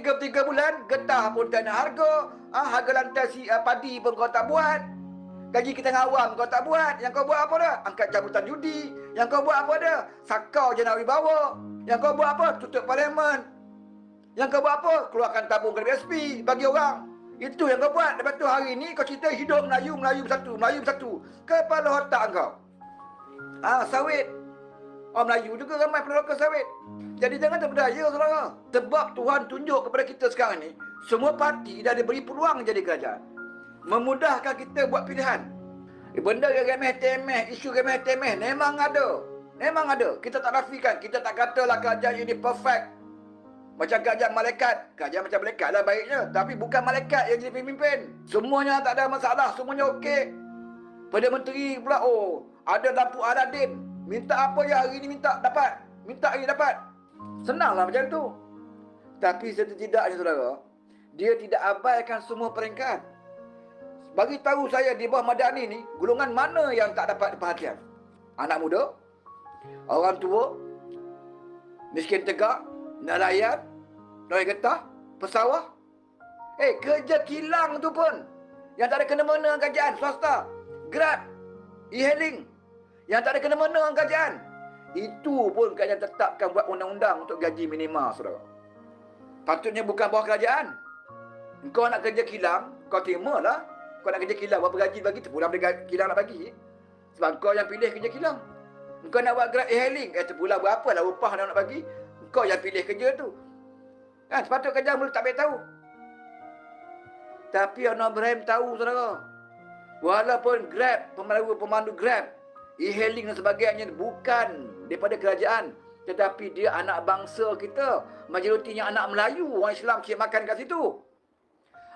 3 bulan, getah pun tak nak harga. Harga lantai padi pun kau tak buat. Gaji kita ngawam kau tak buat. Yang kau buat apa dah? Angkat jabatan judi. Yang kau buat apa dah? Sakau je nak wibawa. Yang kau buat apa? Tutup parlimen. Yang kau buat apa? Keluarkan tabung ke BSP bagi orang. Itu yang kau buat. Lepas tu hari ni kau cerita hidup Melayu, Melayu bersatu, Melayu bersatu. Kepala otak kau. Sawit. Orang Melayu juga ramai penolakan sawit. Jadi jangan terpedaya, saudara. Sebab Tuhan tunjuk kepada kita sekarang ni, semua parti dah diberi peluang jadi kerajaan. Memudahkan kita buat pilihan. Benda remeh-temeh, isu remeh-temeh memang ada. Memang ada. Kita tak nafikan. Kita tak katalah kerajaan ini perfect. Macam kerajaan malaikat. Kerajaan macam malaikat lah baiknya. Tapi bukan malaikat yang jadi pemimpin. Semuanya tak ada masalah. Semuanya okey. Perdana Menteri pula, ada lampu Aladin. Minta apa ya hari ni minta, dapat. Minta hari dapat. Senanglah macam tu. Tapi setidaknya saudara, dia tidak abaikan semua peringkat. Bagi tahu saya di bawah Madani ni, golongan mana yang tak dapat perhatian? Anak muda, orang tua, miskin tegak, nelayan, nelayan getah, pesawah. Kerja kilang tu pun yang tak ada kena-mena dengan kerajaan swasta. Grab, e-hailing yang tak ada kena-mena dengan kerajaan. Itu pun kerajaan tetapkan buat undang-undang untuk gaji minima, saudara. Patutnya bukan bawah kerajaan. Kau nak kerja kilang, kau terimalah. Kau nak kerja kilang, berapa gaji bagi, terpulang dari kilang nak bagi. Sebab kau yang pilih kerja kilang. Kau nak buat Grab e-hailing, terpulang berapa lah upah nak bagi. Kau yang pilih kerja tu. Kan, sepatutnya kerajaan mula tak boleh tahu. Tapi Anwar Ibrahim tahu, saudara. Walaupun Grab, pemandu Grab, e-hailing dan sebagainya bukan daripada kerajaan, tetapi dia anak bangsa kita. Majoritinya anak Melayu, orang Islam cik makan kat situ.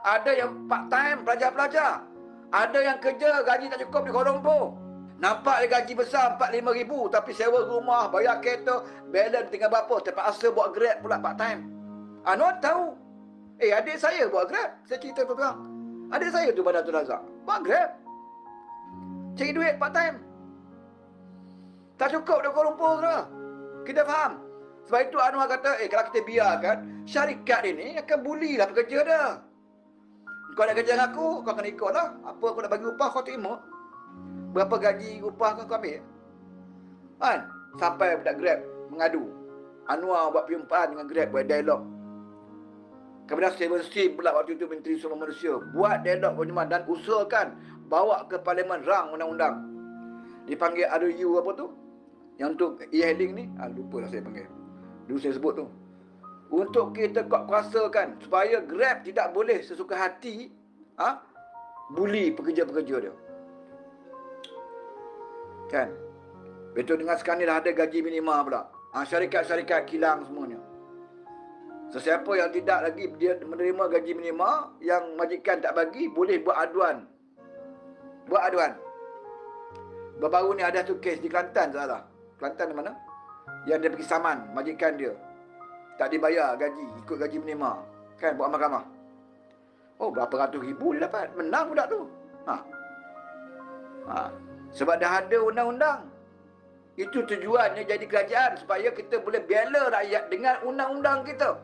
Ada yang part time, pelajar-pelajar. Ada yang kerja gaji tak cukup di Kuala Lumpur. Nampak dia gaji besar 4-5 ribu, tapi sewa rumah, bayar kereta, balance tinggal berapa, terpaksa buat Grab pula part time. Anwar tahu. Adik saya buat Grab. Saya cerita terang. Adik saya tu Badatul Razak buat Grab, cari duit part time. Tak cukup di Kuala Lumpur, saudara. Kita faham. Sebab itu Anwar kata, kalau kita biarkan, syarikat ini akan bulilah pekerja dah. Kau nak kerja dengan aku, kau kena ikut lah. Apa aku nak bagi upah, kau terima. Berapa gaji upah kau ambil. Kan? Sampai budak Grab mengadu. Anwar buat perjumpaan dengan Grab, buat dialog. Kepada Steven Sim pula waktu itu Menteri Sumber Manusia, buat dialog perjumpaan dan usahakan bawa ke Parlimen rang undang-undang. Dipanggil RU apa tu? Yang untuk e-hailing ni, lupa lah saya panggil. Dulu saya sebut tu. Untuk kita kuasakan supaya Grab tidak boleh sesuka hati bully pekerja-pekerja dia. Kan? Betul, dengan sekarang ni dah ada gaji minima pula. Syarikat-syarikat kilang semuanya. Sesiapa yang tidak lagi dia menerima gaji minima, yang majikan tak bagi, boleh buat aduan. Buat aduan. Baru ni ada tu kes di Kelantan, salah. Kelantan di mana? Yang dia pergi saman majikan dia. Tak dibayar gaji, ikut gaji minima. Kan, buat mahkamah. Berapa ratus ribu dia dapat. Menang budak tu. Sebab dah ada undang-undang. Itu tujuannya jadi kerajaan, supaya kita boleh bela rakyat dengan undang-undang kita.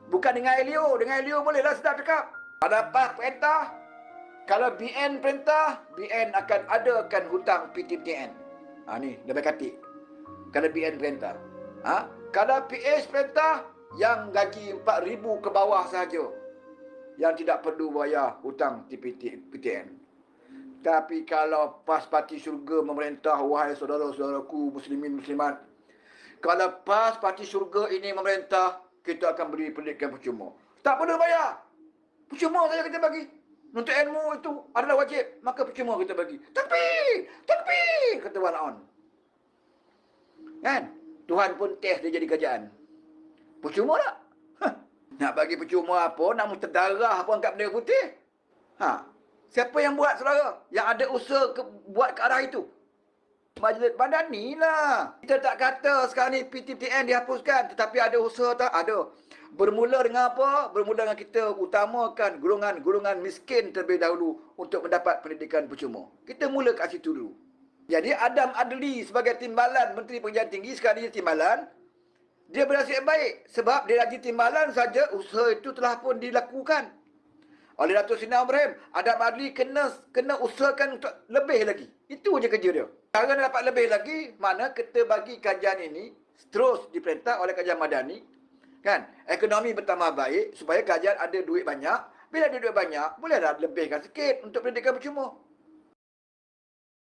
Bukan dengan Elio. Dengan Elio bolehlah sedap cakap. Ada PAS perintah. Kalau BN perintah, BN akan adakan hutang PTPTN. Ni lebih katik. Kalau BN perintah. Kalau PS perintah, yang gaji 4,000 ke bawah sahaja, yang tidak perlu bayar hutang PTN. Tapi kalau PAS Parti Syurga memerintah, wahai saudara-saudaraku muslimin muslimat, kalau PAS Parti Syurga ini memerintah, kita akan beri pendidikan percuma. Tak perlu bayar. Percuma saja kita bagi. Nuntut ilmu itu adalah wajib, maka percuma kita bagi. Takbir, kata Walaon. Kan? Tuhan pun test dia jadi kerajaan. Percuma tak? Nak bagi percuma apa? Nak terdarah pun angkat bendera putih. Siapa yang buat, saudara? Yang ada usaha buat ke arah itu? Majlis Madani lah. Kita tak kata sekarang ni PTPTN dihapuskan, tetapi ada usaha tak? Ada. Bermula dengan apa? Bermula dengan kita utamakan golongan-golongan miskin terlebih dahulu untuk mendapat pendidikan percuma. Kita mula kat situ dulu. Jadi Adam Adli sebagai timbalan Menteri Pengajian Tinggi, sekarang dia timbalan. Dia bernasib baik sebab dia lagi timbalan saja usaha itu telah pun dilakukan oleh Datuk Seri Ibrahim. Adab Adli kena usahakan untuk lebih lagi. Itu je kerja dia. Cara nak dapat lebih lagi, mana kita bagi kajian ini terus diperintah oleh kajian madani. Kan? Ekonomi bertambah baik supaya kajian ada duit banyak. Bila ada duit banyak, bolehlah lebihkan sikit untuk pendidikan percuma.